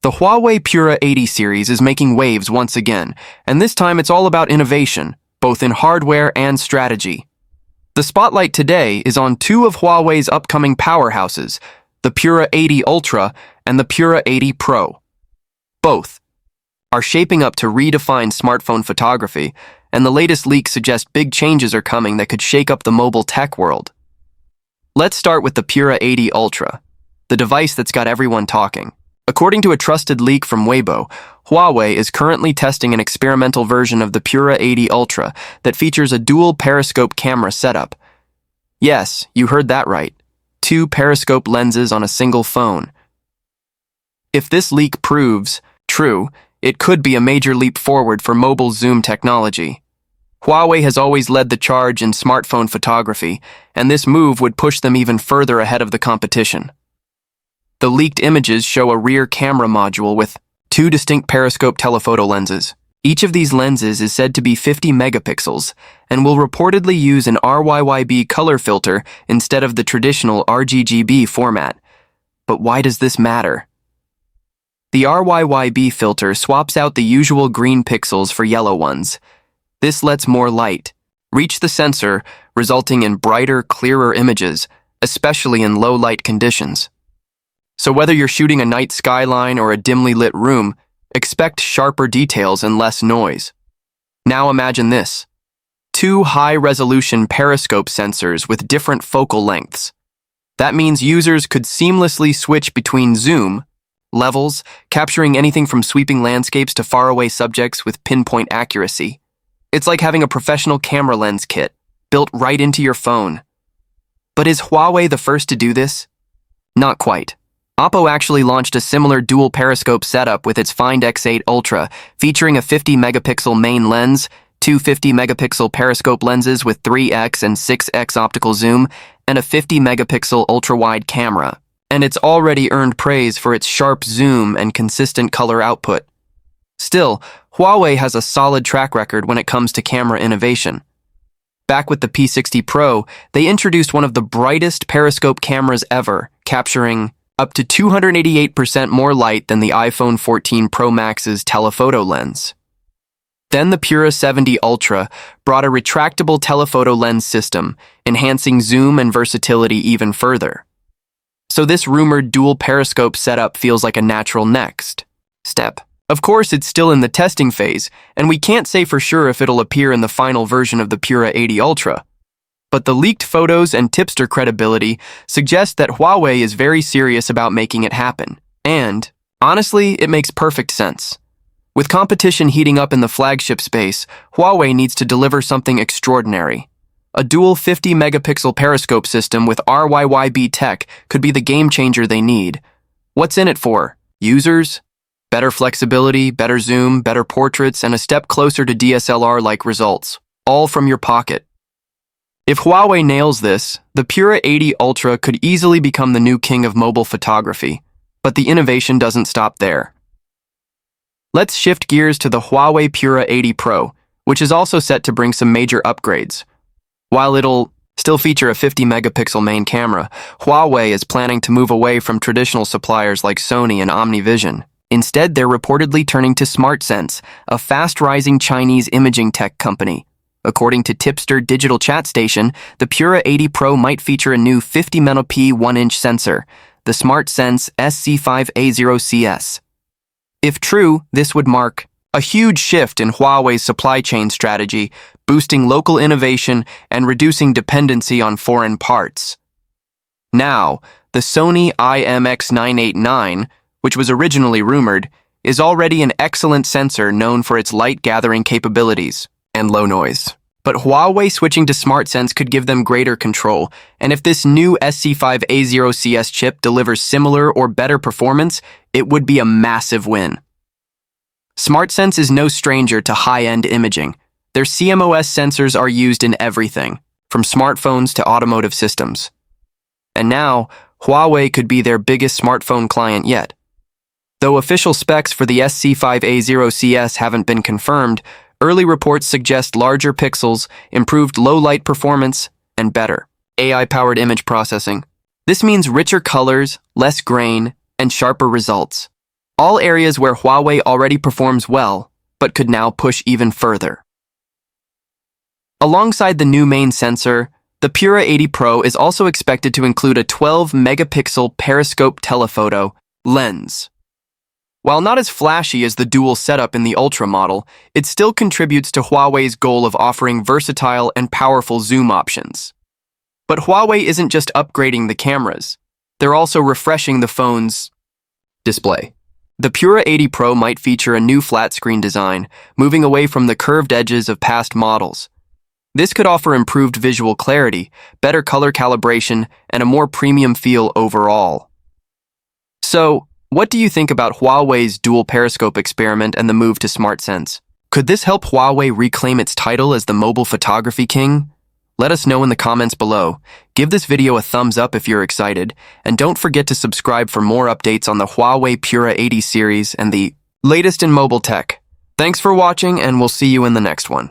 The Huawei Pura 80 series is making waves once again, and this time it's all about innovation, both in hardware and strategy. The spotlight today is on two of Huawei's upcoming powerhouses, the Pura 80 Ultra and the Pura 80 Pro. Both are shaping up to redefine smartphone photography, and the latest leaks suggest big changes are coming that could shake up the mobile tech world. Let's start with the Pura 80 Ultra, the device that's got everyone talking. According to a trusted leak from Weibo, Huawei is currently testing an experimental version of the Pura 80 Ultra that features a dual periscope camera setup. Yes, you heard that right. 2 periscope lenses on a single phone. If this leak proves true, it could be a major leap forward for mobile zoom technology. Huawei has always led the charge in smartphone photography, and this move would push them even further ahead of the competition. The leaked images show a rear camera module with 2 distinct periscope telephoto lenses. Each of these lenses is said to be 50 megapixels and will reportedly use an RYYB color filter instead of the traditional RGB format. But why does this matter? The RYYB filter swaps out the usual green pixels for yellow ones. This lets more light reach the sensor, resulting in brighter, clearer images, especially in low light conditions. So whether you're shooting a night skyline or a dimly lit room, expect sharper details and less noise. Now imagine this: 2 high-resolution periscope sensors with different focal lengths. That means users could seamlessly switch between zoom levels, capturing anything from sweeping landscapes to faraway subjects with pinpoint accuracy. It's like having a professional camera lens kit built right into your phone. But is Huawei the first to do this? Not quite. Oppo actually launched a similar dual periscope setup with its Find X8 Ultra, featuring a 50 megapixel main lens, 2 50 megapixel periscope lenses with 3x and 6x optical zoom, and a 50 megapixel ultra-wide camera. And it's already earned praise for its sharp zoom and consistent color output. Still, Huawei has a solid track record when it comes to camera innovation. Back with the P60 Pro, they introduced one of the brightest periscope cameras ever, capturing up to 288% more light than the iPhone 14 Pro Max's telephoto lens. Then the Pura 70 Ultra brought a retractable telephoto lens system, enhancing zoom and versatility even further. So this rumored dual periscope setup feels like a natural next step. Of course, it's still in the testing phase, and we can't say for sure if it'll appear in the final version of the Pura 80 Ultra. But the leaked photos and tipster credibility suggest that Huawei is very serious about making it happen. And, honestly, it makes perfect sense. With competition heating up in the flagship space, Huawei needs to deliver something extraordinary. A dual 50 megapixel periscope system with RYYB tech could be the game changer they need. What's in it for users? Better flexibility, better zoom, better portraits, and a step closer to DSLR-like results, all from your pocket. If Huawei nails this, the Pura 80 Ultra could easily become the new king of mobile photography, but the innovation doesn't stop there. Let's shift gears to the Huawei Pura 80 Pro, which is also set to bring some major upgrades. While it'll still feature a 50 megapixel main camera, Huawei is planning to move away from traditional suppliers like Sony and OmniVision. Instead, they're reportedly turning to SmartSens, a fast-rising Chinese imaging tech company. According to Tipster Digital Chat Station, the Pura 80 Pro might feature a new 50 megapixel 1-inch sensor, the SmartSens SC5A0CS. If true, this would mark a huge shift in Huawei's supply chain strategy, boosting local innovation and reducing dependency on foreign parts. Now, the Sony IMX989, which was originally rumored, is already an excellent sensor known for its light-gathering capabilities and low noise. But Huawei switching to SmartSens could give them greater control, and if this new SC5A0CS chip delivers similar or better performance, it would be a massive win. SmartSens is no stranger to high-end imaging. Their CMOS sensors are used in everything, from smartphones to automotive systems. And now, Huawei could be their biggest smartphone client yet. Though official specs for the SC5A0CS haven't been confirmed, early reports suggest larger pixels, improved low-light performance, and better AI-powered image processing. This means richer colors, less grain, and sharper results. All areas where Huawei already performs well, but could now push even further. Alongside the new main sensor, the Pura 80 Pro is also expected to include a 12-megapixel periscope telephoto lens. While not as flashy as the dual setup in the Ultra model, it still contributes to Huawei's goal of offering versatile and powerful zoom options. But Huawei isn't just upgrading the cameras, they're also refreshing the phone's display. The Pura 80 Pro might feature a new flat-screen design, moving away from the curved edges of past models. This could offer improved visual clarity, better color calibration, and a more premium feel overall. So, what do you think about Huawei's dual periscope experiment and the move to SmartSens? Could this help Huawei reclaim its title as the mobile photography king? Let us know in the comments below. Give this video a thumbs up if you're excited, and don't forget to subscribe for more updates on the Huawei Pura 80 series and the latest in mobile tech. Thanks for watching, and we'll see you in the next one.